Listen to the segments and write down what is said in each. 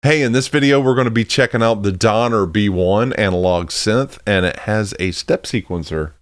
Hey, in this video, we're going to be checking out the Donner B1 analog synth, and it has a step sequencer.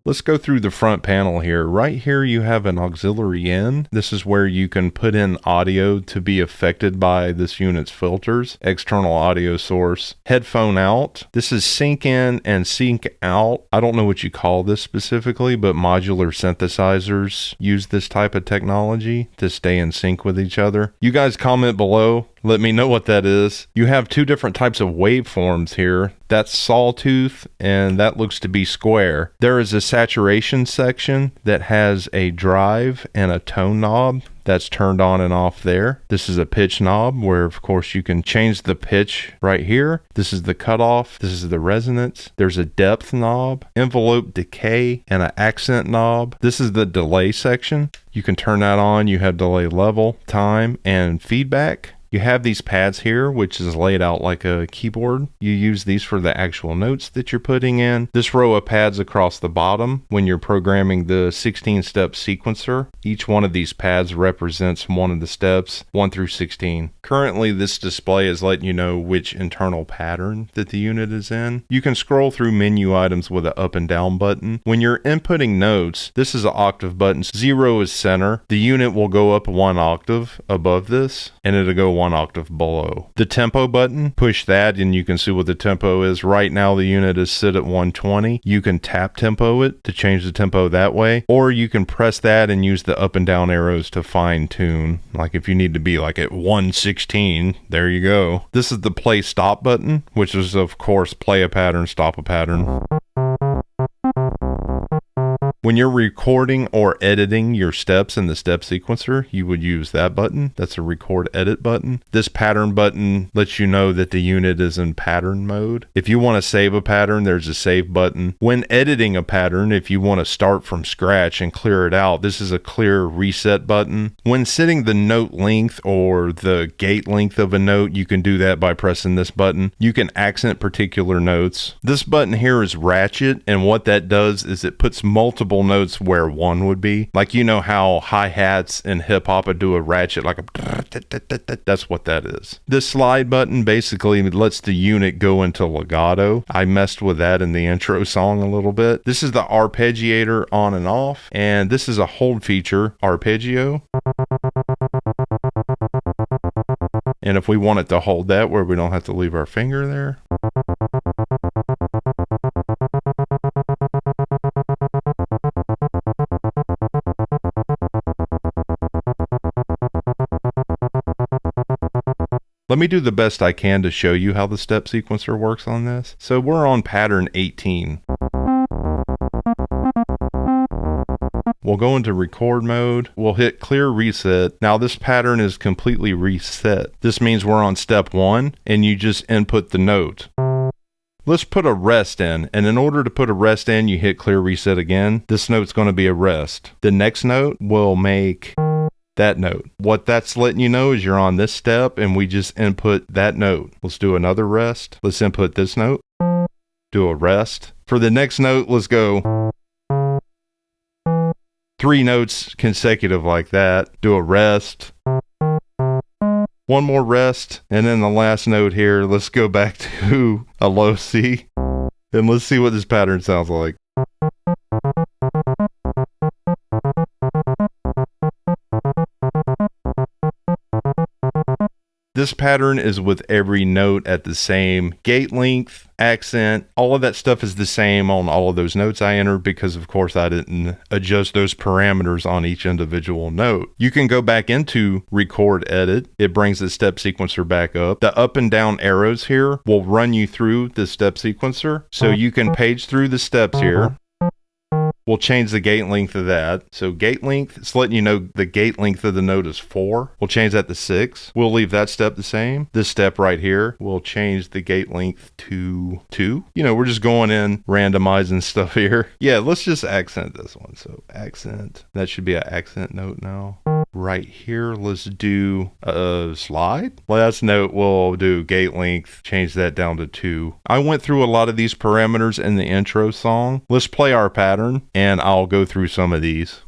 Let's go through the front panel here. Right here you have an auxiliary in. This is where you can put in audio to be affected by this unit's filters. External audio source. Headphone out. This is sync in and sync out. I don't know what you call this specifically, but modular synthesizers use this type of technology to stay in sync with each other. You guys comment below. Let me know what that is. You have two different types of waveforms here. That's sawtooth and that looks to be square. There is a saturation section that has a drive and a tone knob that's turned on and off there. This is a pitch knob where of course you can change the pitch right here. This is the cutoff. This is the resonance. There's a depth knob, envelope decay, and an accent knob. This is the delay section. You can turn that on. You have delay level, time, and feedback. You have these pads here, which is laid out like a keyboard. You use these for the actual notes that you're putting in. This row of pads across the bottom, when you're programming the 16-step sequencer, each one of these pads represents one of the steps, 1 through 16. Currently, this display is letting you know which internal pattern that the unit is in. You can scroll through menu items with an up and down button. When you're inputting notes, this is an octave button. 0 is center. The unit will go up 1 octave above this, and it'll go 1 octave below. The tempo button, push that and you can see what the tempo is. Right now the unit is set at 120. You can tap tempo it to change the tempo that way, or you can press that and use the up and down arrows to fine tune. Like if you need to be like at 116, there you go. This is the play stop button, which is of course play a pattern, stop a pattern. When you're recording or editing your steps in the step sequencer, you would use that button. That's a record edit button. This pattern button lets you know that the unit is in pattern mode. If you want to save a pattern, there's a save button. When editing a pattern, if you want to start from scratch and clear it out, this is a clear reset button. When setting the note length or the gate length of a note, you can do that by pressing this button. You can accent particular notes. This button here is ratchet, and what that does is it puts multiple notes where one would be. Like, you know how hi-hats in hip-hop would do a ratchet, like a... That's what that is. This slide button basically lets the unit go into legato. I messed with that in the intro song a little bit. This is the arpeggiator on and off, and this is a hold feature, arpeggio. And if we want it to hold that where we don't have to leave our finger there. Let me do the best I can to show you how the step sequencer works on this. So we're on pattern 18. We'll go into record mode. We'll hit clear reset. Now this pattern is completely reset. This means we're on step 1 and you just input the note. Let's put a rest in, and in order to put a rest in, you hit clear reset again. This note's going to be a rest. The next note will make that note. What that's letting you know is you're on this step and we just input that note. Let's do another rest. Let's input this note. Do a rest. For the next note, let's go 3 notes consecutive like that. Do a rest. One more rest. And then the last note here, let's go back to a low C. And let's see what this pattern sounds like. This pattern is with every note at the same gate length, accent, all of that stuff is the same on all of those notes I entered because of course I didn't adjust those parameters on each individual note. You can go back into record edit. It brings the step sequencer back up. The up and down arrows here will run you through the step sequencer. So you can page through the steps here. We'll change the gate length of that. So gate length, it's letting you know the gate length of the note is 4. We'll change that to 6. We'll leave that step the same. This step right here, we'll change the gate length to 2. You know, we're just going in, randomizing stuff here. Yeah, let's just accent this one. So accent, that should be an accent note now. Right here, let's do a slide. Last note, we'll do gate length, change that down to 2. I went through a lot of these parameters in the intro song. Let's play our pattern and I'll go through some of these.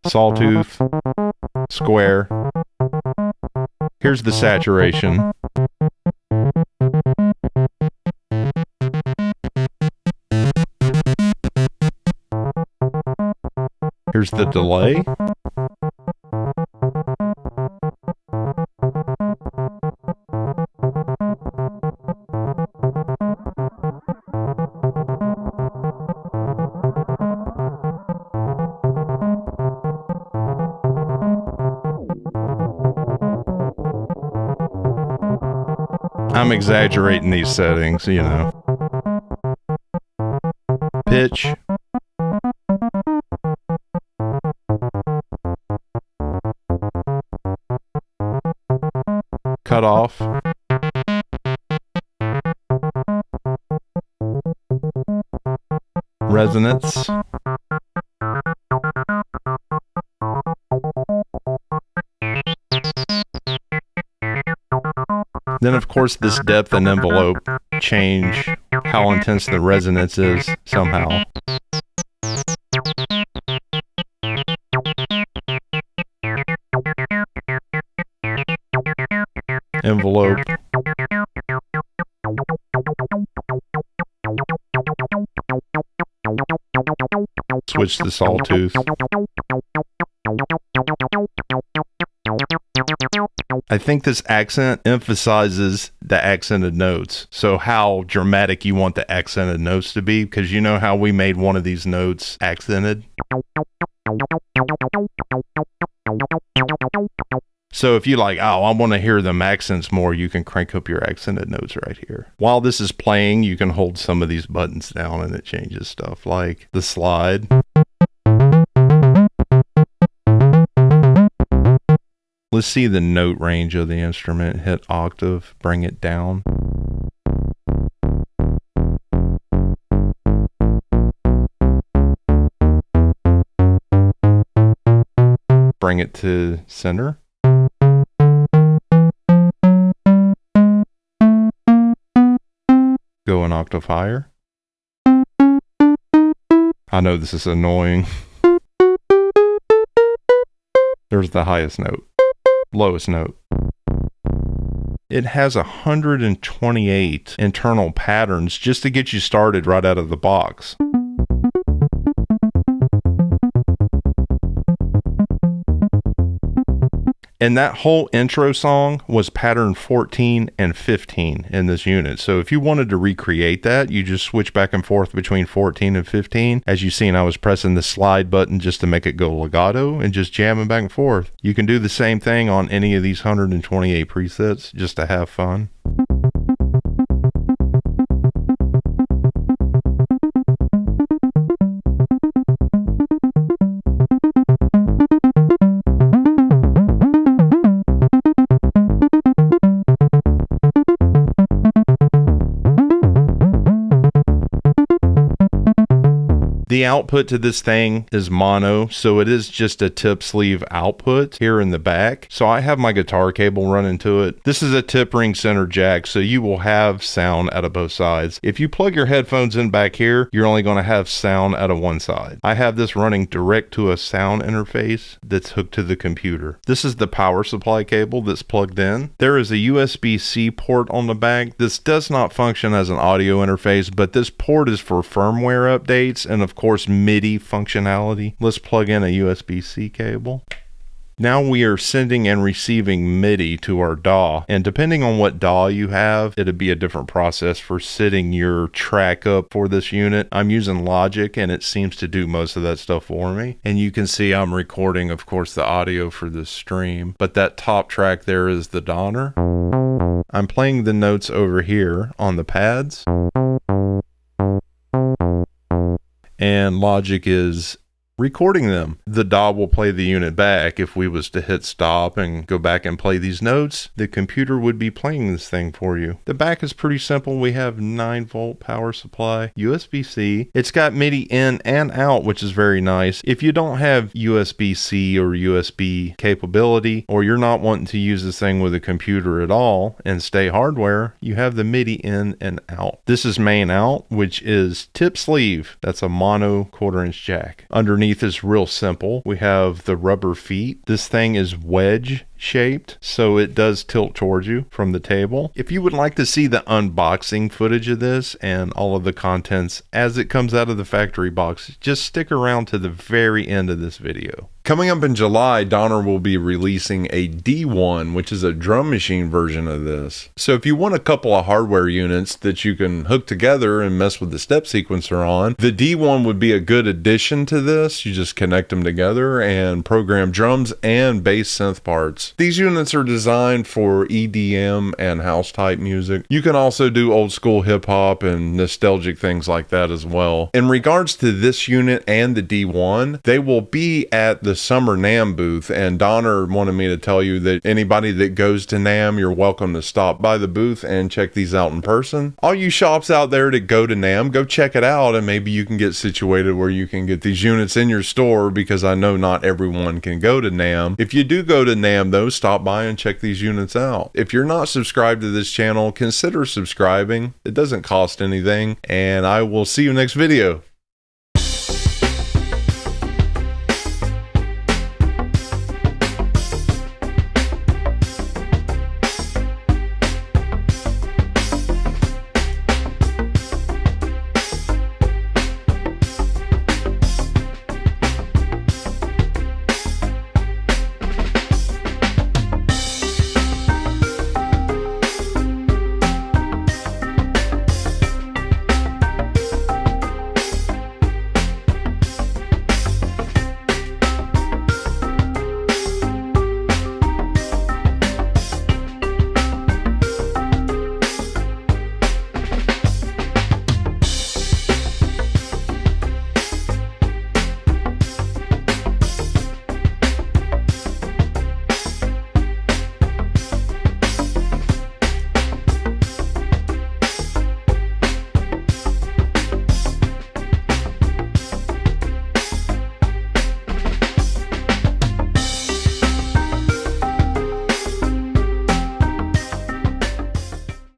Sawtooth, square. Here's the saturation. Here's the delay. I'm exaggerating these settings, you know. Pitch. Cut off. Resonance. Then of course this depth and envelope change how intense the resonance is somehow. Envelope. Switch the sawtooth. I think this accent emphasizes the accented notes. So how dramatic you want the accented notes to be, because you know how we made one of these notes accented? So if you like, oh, I want to hear them accents more, you can crank up your accented notes right here. While this is playing, you can hold some of these buttons down and it changes stuff, like the slide. Let's see the note range of the instrument. Hit octave, bring it down. Bring it to center. Go an octave higher. I know this is annoying. There's the highest note. Lowest note. It has 128 internal patterns just to get you started right out of the box. And that whole intro song was pattern 14 and 15 in this unit. So if you wanted to recreate that, you just switch back and forth between 14 and 15. As you seen, I was pressing the slide button just to make it go legato and just jamming back and forth. You can do the same thing on any of these 128 presets just to have fun. The output to this thing is mono, so it is just a tip sleeve output here in the back. So I have my guitar cable running to it. This is a tip ring center jack, so you will have sound out of both sides. If you plug your headphones in back here, you're only going to have sound out of one side. I have this running direct to a sound interface that's hooked to the computer. This is the power supply cable that's plugged in. There is a USB-C port on the back. This does not function as an audio interface, but this port is for firmware updates and of course MIDI functionality. Let's plug in a USB-C cable. Now we are sending and receiving MIDI to our DAW, and depending on what DAW you have, it'll be a different process for setting your track up for this unit. I'm using Logic and it seems to do most of that stuff for me. And you can see I'm recording, of course, the audio for this stream, but that top track there is the Donner. I'm playing the notes over here on the pads. And Logic is recording them. The DAW will play the unit back. If we was to hit stop and go back and play these notes, the computer would be playing this thing for you. The back is pretty simple. We have 9-volt power supply, USB-C. It's got MIDI in and out, which is very nice. If you don't have USB-C or USB capability, or you're not wanting to use this thing with a computer at all and stay hardware, you have the MIDI in and out. This is main out, which is tip sleeve. That's a mono 1/4-inch jack. Underneath is real simple. We have the rubber feet. This thing is wedge shaped, so it does tilt towards you from the table. If you would like to see the unboxing footage of this and all of the contents as it comes out of the factory box, just stick around to the very end of this video. Coming up in July, Donner will be releasing a D1, which is a drum machine version of this. So if you want a couple of hardware units that you can hook together and mess with the step sequencer on, the D1 would be a good addition to this. You just connect them together and program drums and bass synth parts. These units are designed for EDM and house type music. You can also do old school hip hop and nostalgic things like that as well. In regards to this unit and the D1, they will be at the summer NAMM booth, and Donner wanted me to tell you that anybody that goes to NAMM, you're welcome to stop by the booth and check these out in person. All you shops out there that go to NAMM, go check it out, and maybe you can get situated where you can get these units in your store, because I know not everyone can go to NAMM. If you do go to NAMM though, stop by and check these units out. If you're not subscribed to this channel, consider subscribing. It doesn't cost anything, and I will see you next video.